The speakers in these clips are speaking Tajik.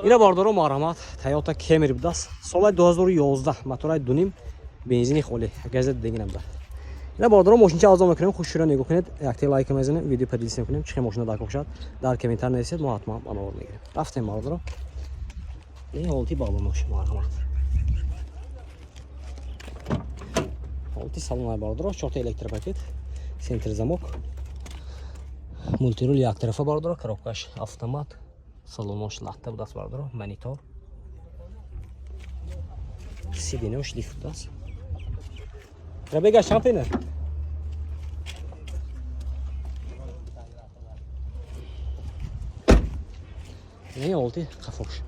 اینا باردارو مرحمت تویوتا کمری بود است سال 2011 موتور 2.5 بنزینی خالی گازت دیگه نمیده اینا باردارو ماشین چه آزاد میکنیم خوش رو نگاه کنید یک تا لایک میزنید ویدیو پدیس میکنیم چه ماشین داک باشد در کامنت نویسید ما حتما آنور میگیریم رفتیم باردارو این هولتی بابا ماشین مرحمت هولتی салон باردارو 4 تا електропакет центр замок мультируль як тарафа باردارو коробкаш автомат салонош латта будаст باردارو монитор сиденёш лифт будаст рабега шампинер не олти қафош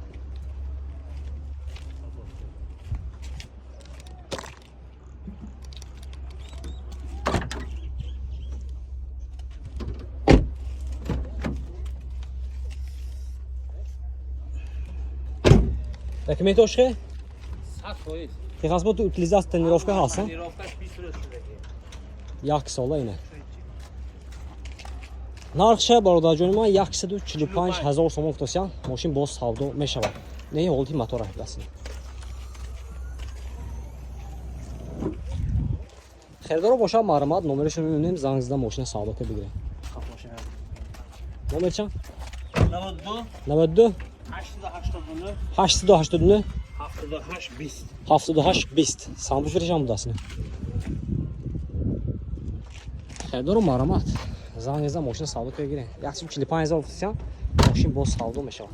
Документош хе? 100%. Техасбот утилизация тренировка ҳаст? Тренировка 20 рӯз шуда. Як сола ина. Нархша бародарҷони ман 145 000 сом футосян мошин боз савдо мешавад. Не ҳолати мотора даст. Хердоро бошад маърамат номерашон мебинем занг зада мошина савдо ка бигирем. Хапоша. Номер чанд? 92 92 889 889 78 20. 78 20 сам бифиришам будаст. Хердоро маърамат занг зада мошина савдо ка бигирем. 145 000 футосян мошин боз савдо мешавад.